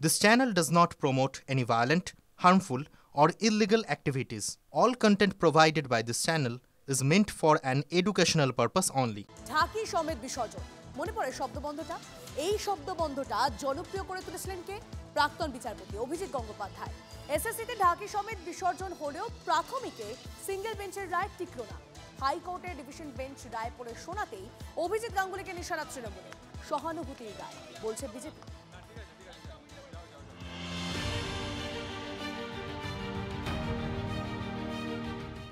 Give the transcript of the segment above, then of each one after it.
This channel does not promote any violent, harmful, or illegal activities. All content provided by this channel is meant for an educational purpose only. ঢাকি সমেত বিসর্জন মনে পড়ে শব্দবন্ধটা এই শব্দবন্ধটা জনপ্রিয় করে তুলেছিলেন কে প্রাক্তন বিচারপতি অভিজিৎ গঙ্গোপাধ্যায় এসএসসিতে ঢাকি সমেত বিসর্জন হলেও প্রাথমিকে সিঙ্গেল বেঞ্চের রায় টিকলো না হাইকোর্টের ডিভিশন বেঞ্চ রায় পড়ে শোনাতেই অভিজিৎ গাঙ্গুলিকে নিশানা তৃণমূলে সহানুভূতির রায় বলছে বিজেপি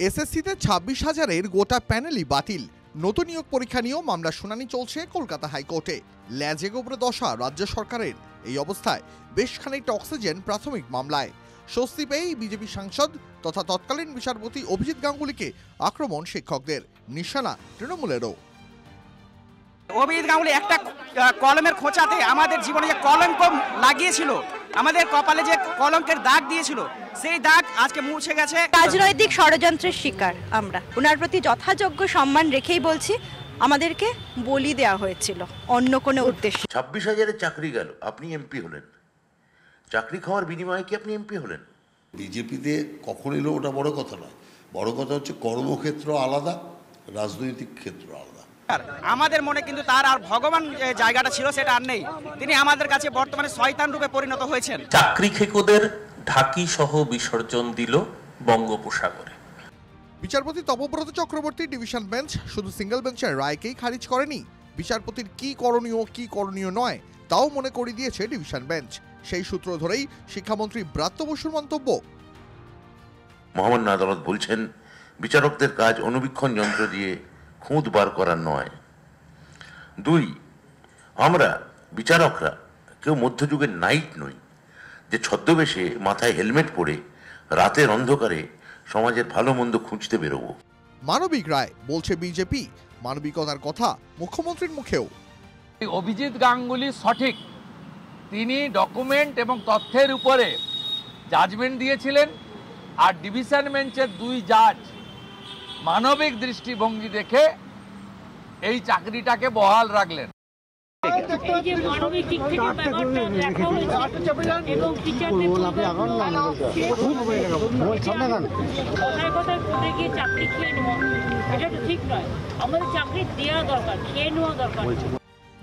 এসএসসিতে ২৬,০০০-এর গোটা প্যানেলই বাতিল। নতুন নিয়োগ পরীক্ষা নিয়েও মামলার শুনানি চলছে কলকাতা হাইকোর্টে। ল্যাজে গোবরে দশা রাজ্য সরকারের। এই অবস্থায় বেশ খানিকটা অক্সিজেন প্রাথমিক মামলায়। স্বস্তি পেয়েই বিজেপি সাংসদ তথা তৎকালীন বিচারপতি অভিজিৎ গাঙ্গুলিকে আক্রমণ শিক্ষকদের, নিশানা তৃণমূলেরও। অভিজিৎ গাঙ্গুলি একটা কলমের খোঁচাতে আমাদের জীবনে যে কলঙ্ক লাগিয়েছিল, আমাদের কপালে যে কলঙ্কের দাগ দিয়েছিল, সেই দাগ আজকে মুছে গেছে। রাজনৈতিক ষড়যন্ত্রের শিকার আমরা। ওনার প্রতি যথাযোগ্য সম্মান রেখেই বলছি, আমাদেরকে বলি দেওয়া হয়েছিল অন্য কোনো উদ্দেশ্য। ২৬,০০০-এর চাকরি গেল, আপনি এমপি হলেন। চাকরি খাওয়ার বিনিময়ে কি আপনি এমপি হলেন? বিজেপিতে কখন এলো ওটা বড় কথা নয়, বড় কথা হচ্ছে কর্মক্ষেত্র আলাদা, রাজনৈতিক ক্ষেত্র আলাদা। আমাদের মনে কিন্তু তার আর ভগবান জায়গাটা ছিল, সেটা আর নেই। তিনি আমাদের কাছে বর্তমানে শয়তান রূপে পরিণত হয়েছেন। চাকরি খেকোদের ঢাকি সহ বিসর্জন দিল বঙ্গোপসাগরে। বিচারপতি তপব্রত চক্রবর্তী ডিভিশন বেঞ্চ শুধু সিঙ্গেল বেঞ্চের রায়কেই খারিজ করেনি, বিচারপতির কি করণীয় নয় তাও মনে করিয়ে দিয়েছে ডিভিশন বেঞ্চ। সেই সূত্র ধরেই শিক্ষামন্ত্রী ব্রাত্য বসুর মন্তব্য, মহামান্য আদালত বলছেন বিচারকদের কাজ অনুবীক্ষণ যন্ত্র দিয়ে খুঁত বার করার নয়। ২, আমরা বিচারকরা কেউ মধ্যযুগের নাইট নই যে ছদ্মবেশে মাথায় হেলমেট পরে রাতের অন্ধকারে সমাজের ভালো মন্দ খুঁজতে বেরোবো। মানবিক রায় বলছে বিজেপি, মানবিকতার কথা মুখ্যমন্ত্রীর মুখেও। অভিজিৎ গাঙ্গুলি সঠিক, তিনি ডকুমেন্ট এবং তথ্যের উপরে জাজমেন্ট দিয়েছিলেন, আর ডিভিশন বেঞ্চের ২ জাজ মানবিক দৃষ্টিভঙ্গি দেখে এই চাকরিটাকে বহাল রাখলেন।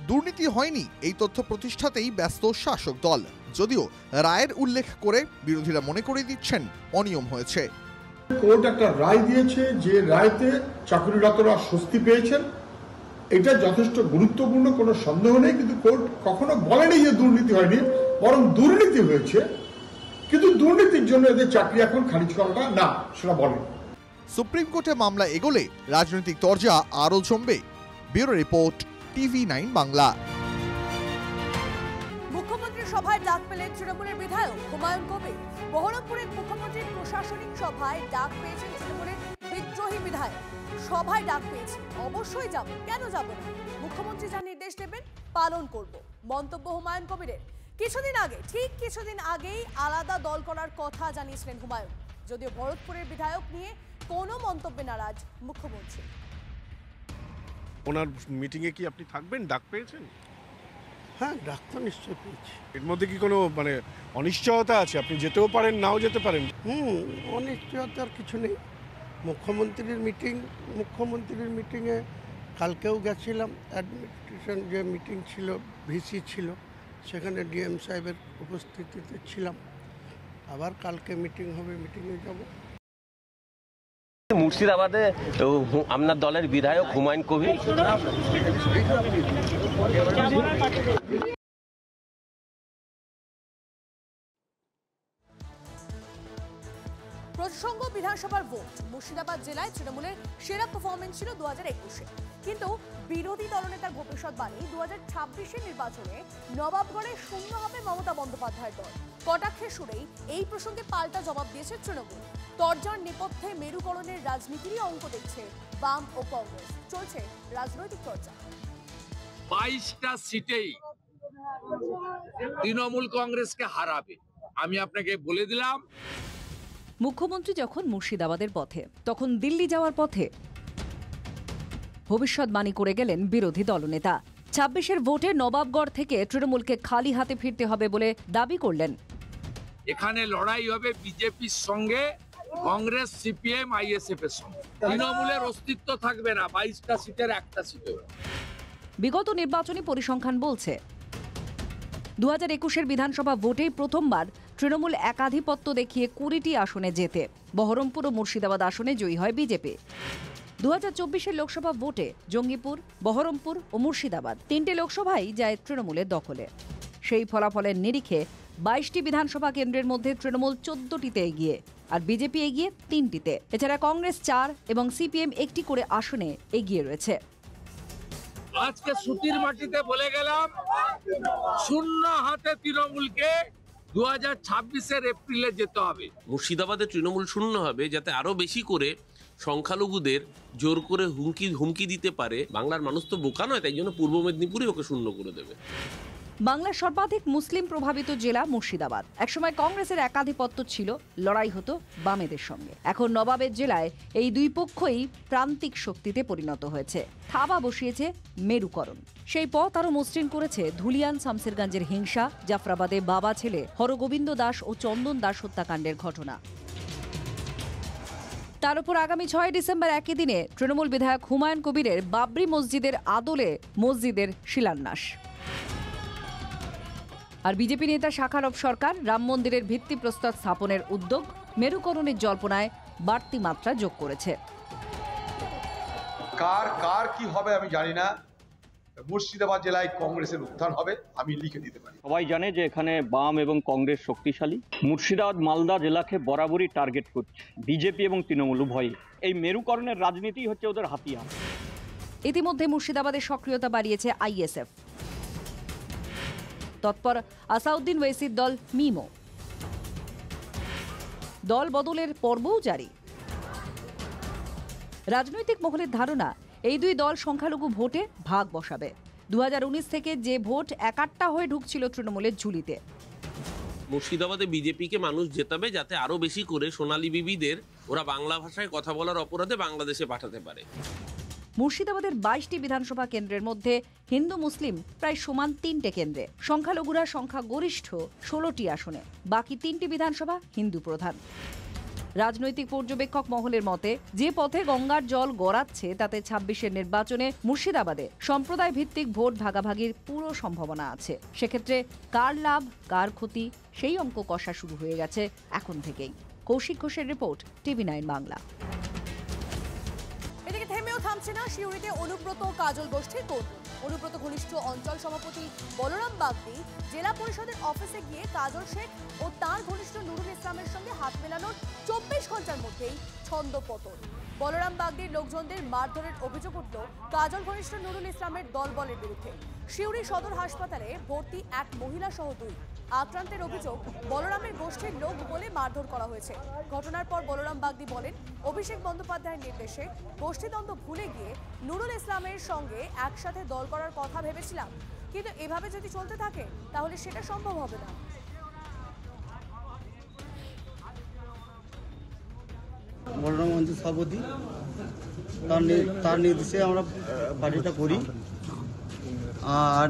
দুর্নীতি হয়নি এই তথ্য প্রতিষ্ঠাতেই ব্যস্ত শাসক দল, যদিও রায়ের উল্লেখ করে বিরোধীরা মনে করিয়ে দিচ্ছেন অনিয়ম হয়েছে। কোর্ট একটা রায় দিয়েছে, যে রায়তে চাকরিরতরা স্বস্তি পেয়েছেন, এটা যথেষ্ট গুরুত্বপূর্ণ, কোনো সন্দেহ নেই। কিন্তু কোর্ট কখনো বলেনি যে দুর্নীতি হয়নি, বরং দুর্নীতি হয়েছে, কিন্তু দুর্নীতির জন্য এদের চাকরি এখন খারিজ করাটা না, সেটা বলেন। সুপ্রিম কোর্টে মামলা এগোলে রাজনৈতিক তরজা আরও জমবে। Bureau report, TV9 Bangla. মুখ্যমন্ত্রীর সভায় ডাক পেলেন তৃণমূলের বিধায়ক হুমায়ুন কবির। বহরমপুরের মুখ্যমন্ত্রীর প্রশাসনিক সভায় ডাক পেয়েছেন তৃণমূলের বিদ্রোহী বিধায়ক। সভায় ডাক পেয়েছি, অবশ্যই যাব, কেন যাব না? মুখ্যমন্ত্রী যা নির্দেশ দেবেন পালন করব, মন্তব্য হুমায়ুন কবিরের। কিছুদিন আগেই আলাদা দল করার কথা জানিয়েছিলেন হুমায়ুন, যদিও ভরতপুরের বিধায়ক নিয়ে কোনো মন্তব্যে নারাজ মুখ্যমন্ত্রী। ওনার মিটিংয়ে কি আপনি থাকবেন? ডাক পেয়েছেন? হ্যাঁ, ডাক তো নিশ্চয়ই পেয়েছি। এর মধ্যে কি কোনো অনিশ্চয়তা আছে? আপনি যেতেও পারেন, নাও যেতে পারেন। অনিশ্চয়তার কিছু নেই। মুখ্যমন্ত্রীর মিটিংয়ে কালকেও গেছিলাম, অ্যাডমিনিস্ট্রেশন যে মিটিং ছিল, ভিসি ছিল, সেখানে ডিএম সাহেবের উপস্থিতিতে ছিলাম। আবার কালকে মিটিং হবে, মিটিংয়ে যাব। মুর্শিদাবাদে আপনার দলের বিধায়ক হুমায়ুন কবির। প্রসঙ্গ বিধানসভার ভোট। মুর্শিদাবাদ জেলায় তৃণমূলের সেরা পারফরমেন্স ছিল 2021-এ, কিন্তু বিরোধী দলনেতার ভবিষ্যৎবাণী 2026-এর নির্বাচনে নবাবগড়ে শূন্য হবে মমতা বন্দ্যোপাধ্যায়ের দল। কটাক্ষের সুরেই এই প্রসঙ্গে পাল্টা জবাব দিয়েছে তৃণমূল। তরজার নেপথ্যে মেরুকরণের রাজনীতিরই অঙ্ক দেখছে বাম ও কংগ্রেস। চলছে রাজনৈতিক চর্চা। 22টা সিটেই তৃণমূল কংগ্রেসকে হারাবে, আমি আপনাকে বলে দিলাম। মুখ্যমন্ত্রী যখন মুর্শিদাবাদের পথে, তখন দিল্লি যাওয়ার পথে ভবিষ্যৎবাণী করে গেলেন বিরোধী দলনেতা। 26-এর ভোটে নবাবগড় থেকে তৃণমূলকে খালি হাতে ফিরতে হবে বলে দাবি করলেন। এখানে লড়াই হবে বিজেপির সঙ্গে, কংগ্রেস, সিপিএম, আইএসএফ এর সঙ্গে। তৃণমূলের অস্তিত্ব থাকবে না 22টা সিটের একটা সিটে। বিগত নির্বাচনী পরিসংখ্যান বলছে 2021-এর বিধানসভা ভোটেই প্রথমবার তৃণমূল একাধিপত্য দেখিয়ে 20টি আসনে জেতে। বহরমপুর ও মুর্শিদাবাদ আসনে জয়ী হয় বিজেপি। 2024-এর লোকসভা ভোটে জঙ্গিপুর, বহরমপুর ও মুর্শিদাবাদ 3টে লোকসভাই যায় তৃণমূলের দখলে। সেই ফলাফলের নিরিখে 22টি বিধানসভা কেন্দ্রের মধ্যে তৃণমূল 14টিতে এগিয়ে, আর বিজেপি এগিয়ে 3টিতে। এছাড়া কংগ্রেস 4 এবং সিপিএম 1টি করে আসনে এগিয়ে রয়েছে। আজকে সুতির মাটিতে বলে গেলাম, শূন্য হাতে তৃণমূলকে 2026-এর এপ্রিলে যেতে হবে। মুর্শিদাবাদে তৃণমূল শূন্য হবে, যাতে আরো বেশি করে সংখ্যালঘুদের জোর করে হুমকি দিতে পারে। বাংলার মানুষ তো বোকা নয়, তাই জন্য পূর্ব মেদিনীপুরে ওকে শূন্য করে দেবে। বাংলার সর্বাধিক মুসলিম প্রভাবিত জেলা মুর্শিদাবাদ। একসময় কংগ্রেসের একাধিপত্য ছিল, লড়াই হতো বামেদের সঙ্গে। এখন নবাবের জেলায় এই দুই পক্ষই প্রান্তিক শক্তিতে পরিণত হয়েছে। থাবা বসিয়েছে মেরুকরণ। সেই পথ আরও মসৃণ করেছে ধুলিয়ান শামসেরগঞ্জের হিংসা, জাফরাবাদে বাবা ছেলে হরগোবিন্দ দাস ও চন্দন দাস হত্যাকাণ্ডের ঘটনা। তার উপর আগামী 6 ডিসেম্বর একই দিনে তৃণমূল বিধায়ক হুমায়ুন কবিরের বাবরি মসজিদের আদলে মসজিদের শিলান্যাস। আর বিজেপি নেতা শাখারব সরকার রাম মন্দিরের ভিত্তিপ্রস্তর স্থাপনের উদ্যোগ মেরুকরণের জল্পনায় বাড়তি মাত্রা যোগ করেছে। কার কি হবে আমি জানি না। মুর্শিদাবাদ জেলায় কংগ্রেসের উত্থান হবে, আমি লিখে দিতে পারি। সবাই জানে যে এখানে বাম এবং কংগ্রেস শক্তিশালী। মুর্শিদাবাদ মালদা জেলাকে বরাবরই টার্গেট করছে বিজেপি এবং তৃণমূল উভয়ই। এই মেরুকরণের রাজনীতি হচ্ছে ওদের হাতিয়ার। ইতিমধ্যে মুর্শিদাবাদের সক্রিয়তা বাড়িয়েছে আইএসএফ। তৎপর আসাউদ্দিন ওয়েসির দল মিমো। দল বদলের পর্বও জারি। রাজনৈতিক মহলের ধারণা, এই দুই দল সংখ্যালঘু ভোটে ভাগ বসাবে। 2019 থেকে যে ভোট একাট্টা হয়ে ঢুকছিল তৃণমূলের ঝুলিতে। মুর্শিদাবাদে বিজেপিকে মানুষ জেতাবে, যাতে আরো বেশি করে সোনালী বিবিদের ওরা বাংলা ভাষায় কথা বলার অপরাধে বাংলাদেশে পাঠাতে পারে। মুর্শিদাবাদের 22টি বিধানসভা কেন্দ্রের মধ্যে হিন্দু মুসলিম প্রায় সমান 3টে কেন্দ্রে। সংখ্যালঘুরা সংখ্যাগরিষ্ঠ 16টি আসনে। বাকি 3টি বিধানসভা হিন্দু প্রধান। রাজনৈতিক পর্যবেক্ষক মহলের মতে, যে পথে গঙ্গার জল গড়াচ্ছে তাতে 26-এর নির্বাচনে মুর্শিদাবাদে সম্প্রদায় ভিত্তিক ভোট ভাগাভাগির পুরো সম্ভাবনা আছে। সেক্ষেত্রে কার লাভ কার ক্ষতি সেই অঙ্ক কষা শুরু হয়ে গেছে এখন থেকেই। কৌশিক ঘোষের রিপোর্ট, TV9 বাংলা। এদিকে থেমেও থামছে না শিউরিতে অনুব্রত কাজল গোষ্ঠীর কৌতুক। অনুব্রত ঘনিষ্ঠ অঞ্চল সভাপতি বলরাম বাগদি জেলা পরিষদের অফিসে গিয়ে কাজল শেখ ও তার ঘনিষ্ঠ নুরুল ইসলামের সঙ্গে হাত মেলানোর 24 ঘন্টার মধ্যেই ছন্দপতন। বলরাম বাগদির লোকজনদের মারধরের অভিযোগ উঠল কাজল ঘনিষ্ঠ নুরুল ইসলামের দলবলের বিরুদ্ধে। শিউরি সদর হাসপাতালে ভর্তি এক মহিলা সহ 2 আক্রান্তের অভিযোগ বলরামের গোষ্ঠীর লোক বলে মারধর করা হয়েছে। ঘটনার পর বলরাম বাগদি বলেন, অভিষেক বন্দ্যোপাধ্যায়ের নির্দেশে গোষ্ঠীদ্বন্দ্ব ভুলে গিয়ে নুরুল ইসলামের সঙ্গে একসাথে দল করার কথা ভেবেছিলাম, কিন্তু এভাবে যদি চলতে থাকে তাহলে সেটা সম্ভব হবে না। বলরাম অঞ্চল সভাপতি, তার নির্দেশে আমরা পার্টিটা করি। আর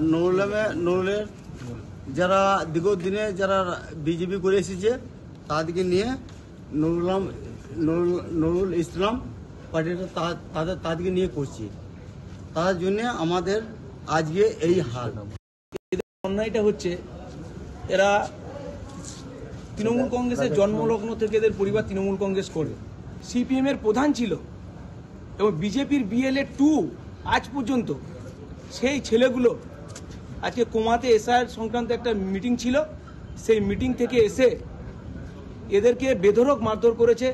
নুরুলের যারা দীর্ঘ দিনে যারা বিজেপি করে এসেছে তাদেরকে নিয়ে নুরুল ইসলাম পার্টিটা তাদেরকে নিয়ে করছি। তার জন্য আমাদের আজকে এই হাল। অন্যায়টা হচ্ছে, এরা তৃণমূল কংগ্রেসের জন্মলগ্ন থেকে এদের পরিবার তৃণমূল কংগ্রেস করে। সিপিএম এর প্রধান ছিল এবং বিজেপির BLA 2 আজ পর্যন্ত। সেই ছেলেগুলো আজকে কোমাতে এসআর সংক্রান্ত একটা মিটিং ছিল, সেই মিটিং থেকে এসে এদেরকে বেধড়ক মারধর করেছে।